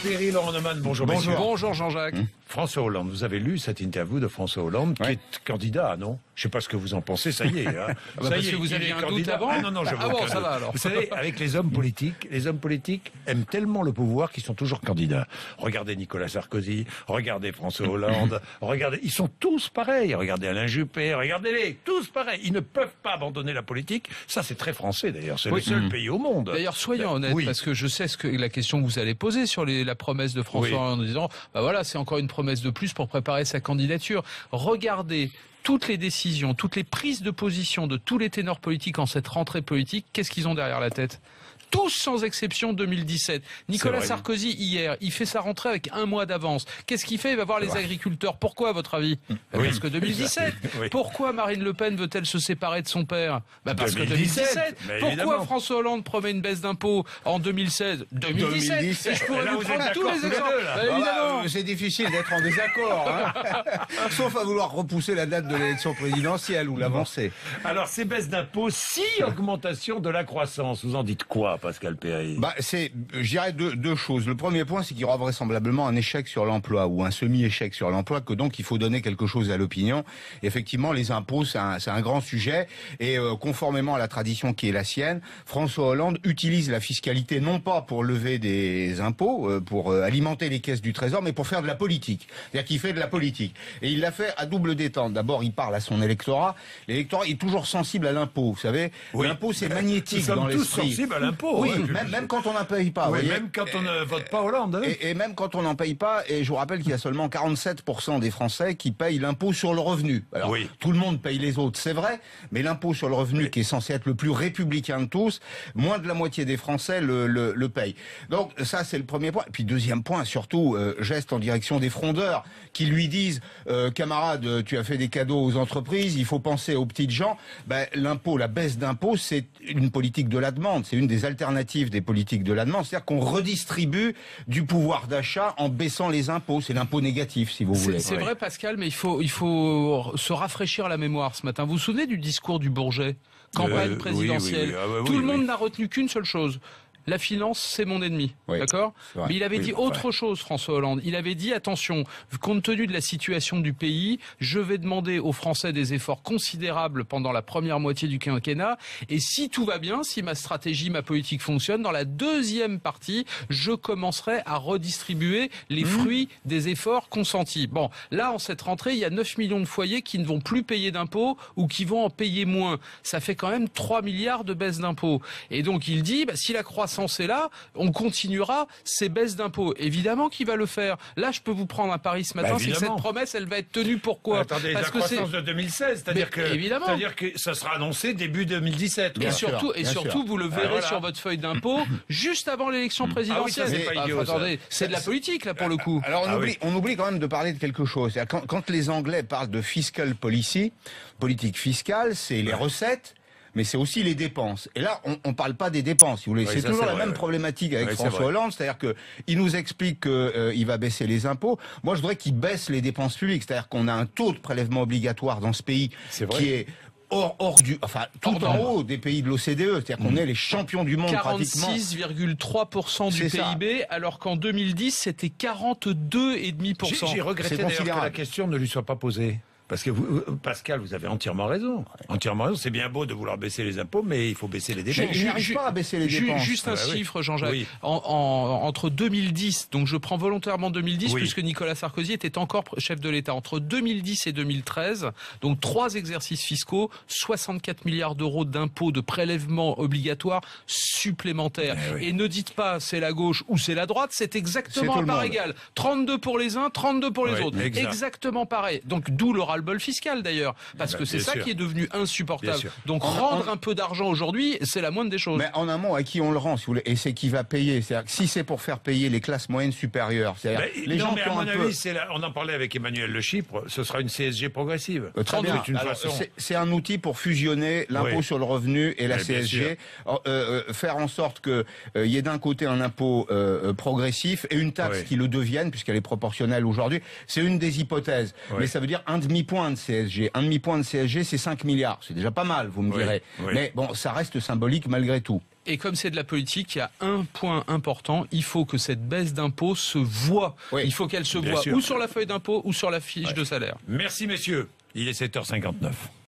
Thierry Laurent Neumann, bonjour. Bonjour Jean-Jacques. François Hollande, vous avez lu cette interview de François Hollande qui est candidat, non? Je sais pas ce que vous en pensez, ça y est. Hein. Parce que vous aviez un doute avant. Ah non, je vois bon, ça va alors. Vous savez, avec les hommes politiques aiment tellement le pouvoir qu'ils sont toujours candidats. Regardez Nicolas Sarkozy, regardez François Hollande, regardez, ils sont tous pareils. Regardez Alain Juppé, regardez-les, tous pareils. Ils ne peuvent pas abandonner la politique. Ça, c'est très français d'ailleurs. C'est le seul pays au monde. D'ailleurs, soyons honnêtes, parce que je sais la question que vous allez poser sur la promesse de François Hollande en disant, bah voilà, c'est encore une promesse de plus pour préparer sa candidature. Regardez toutes les décisions, toutes les prises de position de tous les ténors politiques en cette rentrée politique, qu'est-ce qu'ils ont derrière la tête ? Tous sans exception 2017. Nicolas Sarkozy, hier, il fait sa rentrée avec un mois d'avance. Qu'est-ce qu'il fait ? Il va voir les agriculteurs. Pourquoi, à votre avis ? Parce que 2017. Pourquoi Marine Le Pen veut-elle se séparer de son père ? Parce que 2017. Pourquoi François Hollande promet une baisse d'impôts en 2016 ? 2017. Et je pourrais vous prendre tous les exemples. Évidemment. C'est difficile d'être en désaccord. Sauf à vouloir repousser la date de l'élection présidentielle ou l'avancer. Alors, ces baisses d'impôts, si augmentation de la croissance, vous en dites quoi ? Pascal Perry. Je dirais deux choses. Le premier point, c'est qu'il y aura vraisemblablement un échec sur l'emploi ou un semi-échec sur l'emploi, que donc il faut donner quelque chose à l'opinion. Effectivement, les impôts, c'est un grand sujet et conformément à la tradition qui est la sienne, François Hollande utilise la fiscalité non pas pour lever des impôts, pour alimenter les caisses du Trésor, mais pour faire de la politique. C'est-à-dire qu'il fait de la politique. Et il l'a fait à double détente. D'abord, il parle à son électorat. L'électorat est toujours sensible à l'impôt. Vous savez, l'impôt, c'est magnétique dans l'esprit. Nous sommes tous sensibles à l'impôt. Oui, même quand on n'en paye pas. Oui, même quand on ne vote pas Hollande. Hein. Et même quand on n'en paye pas, et je vous rappelle qu'il y a seulement 47% des Français qui payent l'impôt sur le revenu. Alors, tout le monde paye les autres, c'est vrai, mais l'impôt sur le revenu, qui est censé être le plus républicain de tous, moins de la moitié des Français le payent. Donc ça, c'est le premier point. Et puis deuxième point, surtout, geste en direction des frondeurs qui lui disent camarade, tu as fait des cadeaux aux entreprises, il faut penser aux petites gens. L'impôt, la baisse d'impôt, c'est une politique de la demande, c'est une des alternatives des politiques de la demande, c'est-à-dire qu'on redistribue du pouvoir d'achat en baissant les impôts. C'est l'impôt négatif, si vous voulez. C'est vrai, Pascal, mais il faut se rafraîchir la mémoire ce matin. Vous vous souvenez du discours du Bourget, campagne présidentielle? Tout le monde n'a retenu qu'une seule chose. La finance, c'est mon ennemi, d'accord ? Mais il avait dit autre chose, François Hollande. Il avait dit, attention, compte tenu de la situation du pays, je vais demander aux Français des efforts considérables pendant la première moitié du quinquennat. Et si tout va bien, si ma stratégie, ma politique fonctionne, dans la deuxième partie, je commencerai à redistribuer les fruits des efforts consentis. Bon, là, en cette rentrée, il y a 9 millions de foyers qui ne vont plus payer d'impôts ou qui vont en payer moins. Ça fait quand même 3 milliards de baisse d'impôts. Et donc, il dit, si la croissance est là, on continuera ces baisses d'impôts. Évidemment qu'il va le faire. Là, je peux vous prendre un pari ce matin, c'est que cette promesse, elle va être tenue. Pourquoi ? Attendez, parce la croissance de 2016, c'est-à-dire que ça sera annoncé début 2017. Et surtout, vous le verrez sur votre feuille d'impôt juste avant l'élection présidentielle. C'est de la politique, là, pour le coup. Alors, on oublie quand même de parler de quelque chose. Quand les Anglais parlent de fiscal policy, politique fiscale, c'est les recettes, mais c'est aussi les dépenses. Et là, on parle pas des dépenses, si vous voulez. C'est toujours la même problématique avec François Hollande, c'est-à-dire que il nous explique que il va baisser les impôts. Moi, je voudrais qu'il baisse les dépenses publiques, c'est-à-dire qu'on a un taux de prélèvement obligatoire dans ce pays qui est tout en haut des pays de l'OCDE, c'est-à-dire qu'on est les champions du monde pratiquement. 46,3% du PIB, alors qu'en 2010, c'était 42,5%. J'ai regretté d'ailleurs que la question ne lui soit pas posée. Parce que vous, Pascal, vous avez entièrement raison. Entièrement raison. C'est bien beau de vouloir baisser les impôts, mais il faut baisser les dépenses. Je n'arrive pas à baisser les dépenses. Juste un chiffre, Jean-Jacques. Entre 2010, donc je prends volontairement 2010, puisque Nicolas Sarkozy était encore chef de l'État. Entre 2010 et 2013, donc 3 exercices fiscaux, 64 milliards d'euros d'impôts, de prélèvements obligatoires supplémentaires. Et ne dites pas c'est la gauche ou c'est la droite, c'est exactement à part égale. 32 pour les uns, 32 pour les autres. Exactement pareil. Donc d'où le ras-le-bol fiscal d'ailleurs, parce que c'est ça qui est devenu insupportable. Donc rendre un peu d'argent aujourd'hui, c'est la moindre des choses. Mais en un mot, à qui on le rend, si vous voulez, et c'est qui va payer. C'est-à-dire que si c'est pour faire payer les classes moyennes supérieures, c'est-à-dire les gens qui ont on en parlait avec Emmanuel Le Chypre, ce sera une CSG progressive. Très bien. C'est un outil pour fusionner l'impôt sur le revenu et la CSG, faire en sorte que il y ait d'un côté un impôt progressif et une taxe qui le devienne, puisqu'elle est proportionnelle aujourd'hui. C'est une des hypothèses, mais ça veut dire un demi-point de CSG. Un demi-point de CSG, c'est 5 milliards. C'est déjà pas mal, vous me direz. Mais bon, ça reste symbolique malgré tout. Et comme c'est de la politique, il y a un point important. Il faut que cette baisse d'impôt se voit. Oui. Il faut qu'elle se voit ou sur la feuille d'impôt ou sur la fiche de salaire. Merci messieurs. Il est 7h59.